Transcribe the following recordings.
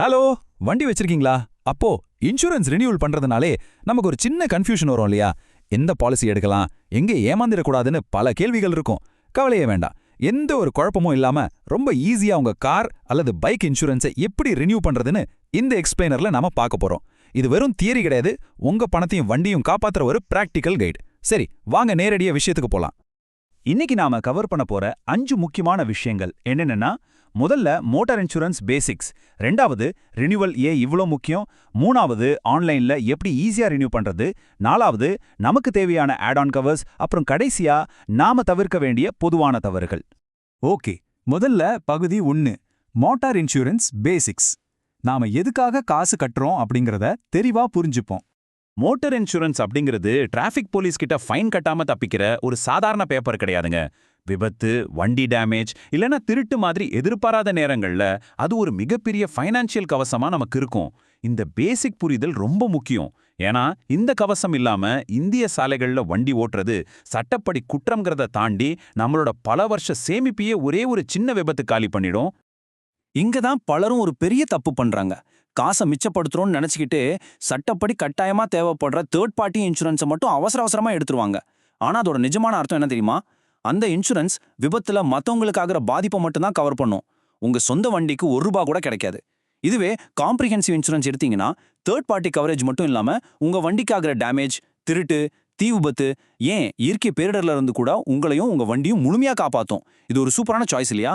Hello, வண்டி வச்சிருக்கீங்களா? அப்போ இன்சூரன்ஸ் ரினியூவல் பண்றதுனாலே நமக்கு ஒரு சின்ன கன்ஃபியூஷன் வரும் இல்லையா? எந்த பாலிசி எடுக்கலாம், எங்கே ஏமாந்திரக்கூடாதுன்னு பல கேள்விகள் இருக்கும். கவலையே வேண்டாம். எந்த ஒரு குழப்பமும் இல்லாம ரொம்ப ஈஸியா உங்க கார் அல்லது பைக் இன்சூரன்ஸை எப்படி ரினியூ பண்றதுன்னு இந்த எக்ஸ்பிளைனர்ல நாம பார்க்க போறோம். இது வெறும் தியரி கிடையாது, உங்க பணத்தையும் வண்டியும் காப்பாத்துற ஒரு பிராக்டிக்கல் கைடு. சரி, வாங்க நேரடியா விஷயத்துக்கு போலாம். இன்னைக்கு நாம கவர் பண்ண போற 5 முக்கியமான விஷயங்கள் என்னென்னா, முதல்ல மோட்டார் இன்சூரன்ஸ் பேசிக்ஸ், ரெண்டாவது ரினியூவல் ஏன் இவ்ளோ முக்கியம், மூணாவது ஆன்லைன்ல எப்படி ஈஸியா ரினியூ பண்றது, நாலாவது நமக்கு தேவையான ஆட் ஆன் கவர்ஸ், அப்புறம் கடைசியா நாம தவிர்க்க வேண்டிய பொதுவான தவறுகள். ஓகே, முதல்ல பகுதி 1, மோட்டார் இன்சூரன்ஸ் பேசிக்ஸ். நாம எதுக்காக காசு கட்டுறோம் அப்படிங்கறத தெளிவா புரிஞ்சுப்போம். மோட்டார் இன்சூரன்ஸ் அப்படிங்கிறது டிராஃபிக் போலீஸ் கிட்ட ஃபைன் கட்டாம தப்பிக்கிற ஒரு சாதாரண பேப்பர் கிடையாதுங்க. விபத்து, வண்டி டேமேஜ் இல்லைன்னா திருட்டு மாதிரி எதிர்பாராத நேரங்கள்ல அது ஒரு மிகப்பெரிய ஃபைனான்சியல் கவசமா நமக்கு இருக்கும். இந்த பேசிக் புரிதல் ரொம்ப முக்கியம். ஏன்னா இந்த கவசம் இல்லாம இந்திய சாலைகள்ல வண்டி ஓட்டுறது சட்டப்படி குற்றம்ங்கிறத தாண்டி நம்மளோட பல வருஷ சேமிப்பையே ஒரே ஒரு சின்ன விபத்து காலி பண்ணிடும். இங்கதான் பலரும் ஒரு பெரிய தப்பு பண்றாங்க. காசை மிச்சப்படுத்துறோம்னு நினைச்சுக்கிட்டு சட்டப்படி கட்டாயமா தேவைப்படுற தேர்ட் பார்ட்டி இன்சூரன்ஸை மட்டும் அவசர அவசரமா எடுத்துருவாங்க. ஆனா அதோட நிஜமான அர்த்தம் என்ன தெரியுமா? அந்த இன்சூரன்ஸ் விபத்துல மத்தவங்களுக்கு ஆகிற பாதிப்பை மட்டும்தான் கவர் பண்ணும். உங்க சொந்த வண்டிக்கு ₹1 கூட கிடைக்காது. இதுவே காம்ப்ரிஹென்சிவ் இன்சூரன்ஸ் எடுத்தீங்கன்னா தேர்ட் பார்ட்டி கவரேஜ் மட்டும் இல்லாம உங்க வண்டிக்கு ஆகிற டேமேஜ், திருட்டு, தீ விபத்து, ஏன் இயற்கை பேரிடர்ல இருந்து கூட உங்களையும் உங்க வண்டியும் முழுமையா காப்பாத்தும். இது ஒரு சூப்பரான சாய்ஸ் இல்லையா?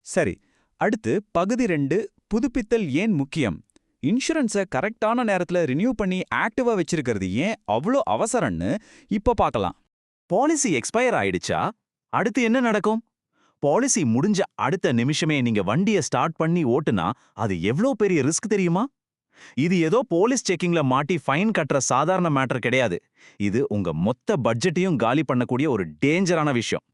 சரி, அடுத்து பகுதி 2, புதுப்பித்தல் ஏன் முக்கியம். இன்சூரன்ஸை கரெக்டான நேரத்துல ரினியூ பண்ணி ஆக்டிவா வச்சிருக்கிறது ஏன் அவ்வளோ அவசரம்னு இப்போ பார்க்கலாம். பாலிசி எக்ஸ்பயர் ஆயிடுச்சா? அடுத்து என்ன நடக்கும்? பாலிசி முடிஞ்ச அடுத்த நிமிஷமே நீங்க வண்டியை ஸ்டார்ட் பண்ணி ஓட்டுனா அது எவ்வளோ பெரிய ரிஸ்க் தெரியுமா? இது ஏதோ போலீஸ் செக்கிங்ல மாட்டி ஃபைன் கட்டுற சாதாரண மேட்டர் கிடையாது. இது உங்க மொத்த பட்ஜெட்டையும் காலி பண்ணக்கூடிய ஒரு டேஞ்சரான விஷயம்.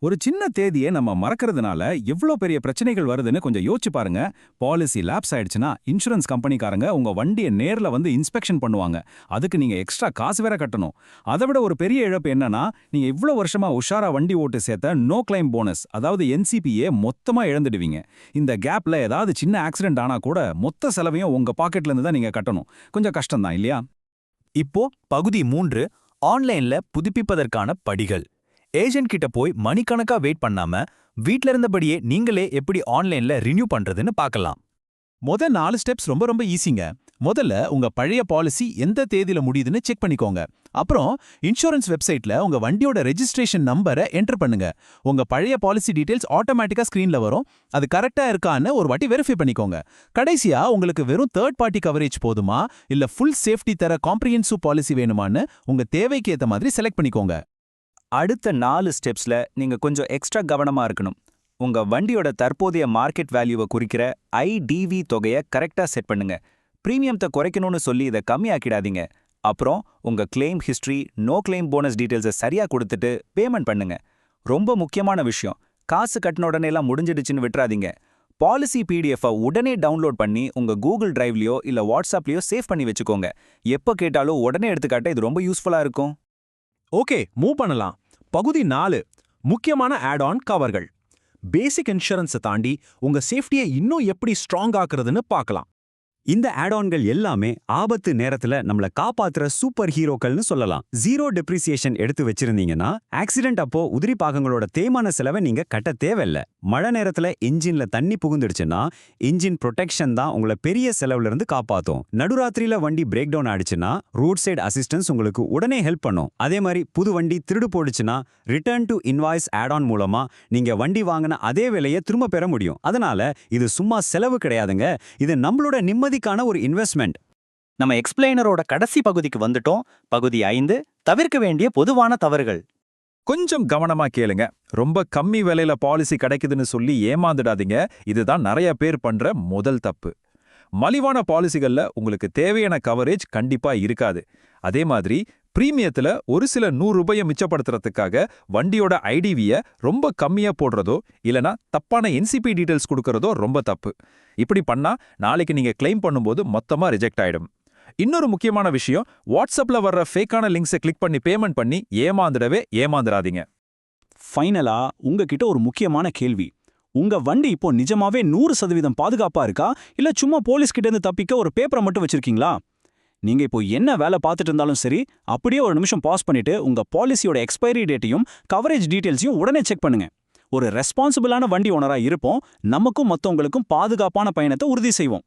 ஒரு சின்ன தேதியை நம்ம மறக்கிறதுனால எவ்வளோ பெரிய பிரச்சனைகள் வருதுன்னு கொஞ்சம் யோசிச்சு பாருங்க. பாலிசி லாப்ஸ் ஆயிடுச்சுன்னா இன்சூரன்ஸ் கம்பெனிக்காரங்க உங்க வண்டியை நேர்ல வந்து இன்ஸ்பெக்ஷன் பண்ணுவாங்க. அதுக்கு நீங்க எக்ஸ்ட்ரா காசு வேற கட்டணும். அதை விட ஒரு பெரிய இழப்பு என்னன்னா, நீங்க இவ்வளோ வருஷமா உஷாரா வண்டி ஓட்டு சேர்த்த நோ கிளைம் போனஸ், அதாவது NCPயை மொத்தமா இழந்துடுவீங்க. இந்த கேப்ல ஏதாவது சின்ன ஆக்சிடென்ட் ஆனா கூட மொத்த செலவையும் உங்க பாக்கெட்ல இருந்து தான் நீங்க கட்டணும். கொஞ்சம் கஷ்டம் தான் இல்லையா? இப்போ பகுதி 3, ஆன்லைன்ல புதுப்பிப்பதற்கான படிகள். ஏஜென்ட் கிட்ட போய் மணிக்கணக்கா வெயிட் பண்ணாம வீட்ல இருந்தபடியே நீங்களே எப்படி ஆன்லைன்ல ரினியூ பண்றதுன்னு பார்க்கலாம். முதல் 4 ஸ்டெப்ஸ் ரொம்ப ரொம்ப ஈஸிங்க. முதல்ல உங்க பழைய பாலிசி எந்த தேதியில முடியுதுன்னு செக் பண்ணிக்கோங்க. அப்புறம் இன்சூரன்ஸ் வெப்சைட்ல உங்க வண்டியோட ரெஜிஸ்ட்ரேஷன் நம்பரை என்டர் பண்ணுங்க. உங்க பழைய பாலிசி டீடைல்ஸ் ஆட்டோமேட்டிக்கா ஸ்கிரீன்ல வரும். அது கரெக்டா இருக்கான்னு ஒரு வாட்டி வெரிஃபை பண்ணிக்கோங்க. கடைசியா உங்களுக்கு வெறும் தேர்ட் பார்ட்டி கவரேஜ் போதுமா இல்ல ஃபுல் சேஃப்டி தர காம்ப்ரிஹென்சிவ் பாலிசி வேணுமான்னு உங்க தேவைக்கு ஏத்த மாதிரி செலக்ட் பண்ணிக்கோங்க. அடுத்த 4 ஸ்டெப்ஸ்ல நீங்க கொஞ்சம் எக்ஸ்ட்ரா கவனமா இருக்கணும். உங்க வண்டியோட தற்போதைய மார்க்கெட் வேல்யூவை குறிக்கிற IDV தொகையை கரெக்டா செட் பண்ணுங்க. பிரீமியத்தை குறைக்கணும்னு சொல்லி இதை கம்மியாக்கிடாதீங்க. அப்புறம் உங்க claim history, no claim bonus டீடைல்ஸை சரியா கொடுத்துட்டு பேமெண்ட் பண்ணுங்க. ரொம்ப முக்கியமான விஷயம், காசு கட்டின உடனே எல்லாம் முடிஞ்சிடுச்சுன்னு விட்டுறாதீங்க. பாலிசி PDF உடனே டவுன்லோட் பண்ணி உங்க கூகுள் டிரைவ்லயோ இல்ல வாட்ஸ்அப்லயோ சேவ் பண்ணி வச்சுக்கோங்க. எப்போ கேட்டாலும் உடனே எடுத்துக்காட்ட இது ரொம்ப யூஸ்ஃபுல்லா இருக்கும். ஓகே, மூவ் பண்ணலாம். பகுதி 4, முக்கியமான ஆட் ஆன் கவர்கள். பேசிக் இன்சூரன்ஸை தாண்டி உங்க சேஃப்டியை இன்னும் எப்படி ஸ்ட்ராங் ஆக்குறதுன்னு பார்க்கலாம். இந்த ஆட்-ஆன்கள் எல்லாமே ஆபத்து நேரத்துல நம்மள காப்பாத்துற சூப்பர் ஹீரோக்கள்னு சொல்லலாம். ஜீரோ டெப்ரிசியேஷன் எடுத்து வச்சிருந்தீங்கன்னா ஆக்சிடென்ட் அப்போ உதிரி பாகங்களோட தேய்மான செலவை நீங்க கட்ட தேவையில்ல. மழை நேரத்துல இன்ஜின்ல தண்ணி புகுந்துடுச்சுன்னா இன்ஜின் ப்ரொடெக்ஷன் தான் உங்களை பெரிய செலவுல இருந்து காப்பாத்தும். நடுராத்திரியில வண்டி பிரேக் டவுன் ஆயிடுச்சுன்னா ரோட் சைடு அசிஸ்டன்ஸ் உங்களுக்கு உடனே ஹெல்ப் பண்ணும். அதே மாதிரி புது வண்டி திருடு போடுச்சுன்னா ரிட்டர்ன் டு இன்வாய்ஸ் ஆட்-ஆன் மூலமா நீங்க வண்டி வாங்கின அதே விலையை திரும்ப பெற முடியும். அதனால இது சும்மா செலவு கிடையாதுங்க, இது நம்மளோட நிம்மதி ஒரு இன்வெஸ்ட்மெண்ட். நம்ம எக்ஸ்பிளைனரோட கடைசி பகுதிக்கு வந்துட்டோம். பகுதி 5, தவிர்க்க வேண்டிய பொதுவான தவறுகள். கொஞ்சம் கவனமா கேளுங்க. ரொம்ப கம்மி விலையில பாலிசி கிடைக்குதுன்னு சொல்லி ஏமாந்துடாதீங்க. இதுதான் நிறைய பேர் பண்ற முதல் தப்பு. மலிவான பாலிசிகள்ல உங்களுக்கு தேவையான கவரேஜ் கண்டிப்பா இருக்காது. அதே மாதிரி பிரீமியத்துல ஒரு சில ₹100 மிச்சப்படுத்துறதுக்காக வண்டியோட IDVயை ரொம்ப கம்மியா போடுறதோ இல்லனா தப்பான NCP டீடைல்ஸ் கொடுக்கறதோ ரொம்ப தப்பு. இப்படி பண்ணா நாளைக்கு நீங்க கிளைம் பண்ணும்போது மொத்தமா ரிஜெக்ட் ஆயிடும். இன்னொரு முக்கியமான விஷயம், வாட்ஸ்அப்ல வர்ற ஃபேக்கான லிங்க்ஸை கிளிக் பண்ணி பேமெண்ட் பண்ணி ஏமாந்துடாதீங்க. ஃபைனலா உங்ககிட்ட ஒரு முக்கியமான கேள்வி. உங்க வண்டி இப்போ நிஜமாவே 100% பாதுகாப்பா இருக்கா இல்ல சும்மா போலீஸ் கிட்ட இருந்து தப்பிக்க ஒரு பேப்பரை மட்டும் வச்சிருக்கீங்களா? நீங்க இப்போ என்ன வேலை பார்த்துட்டு இருந்தாலும் சரி, அப்படியே ஒரு நிமிஷம் பாஸ் பண்ணிட்டு உங்க பாலிசியோட எக்ஸ்பைரி டேட்டையும் கவரேஜ் டீடைல்ஸையும் உடனே செக் பண்ணுங்க. ஒரு ரெஸ்பான்சிபிளான வண்டி ஓனரா இருப்போம், நமக்கும் மத்தவங்களுக்கும் பாதுகாப்பான பயணத்தை உறுதி செய்வோம்.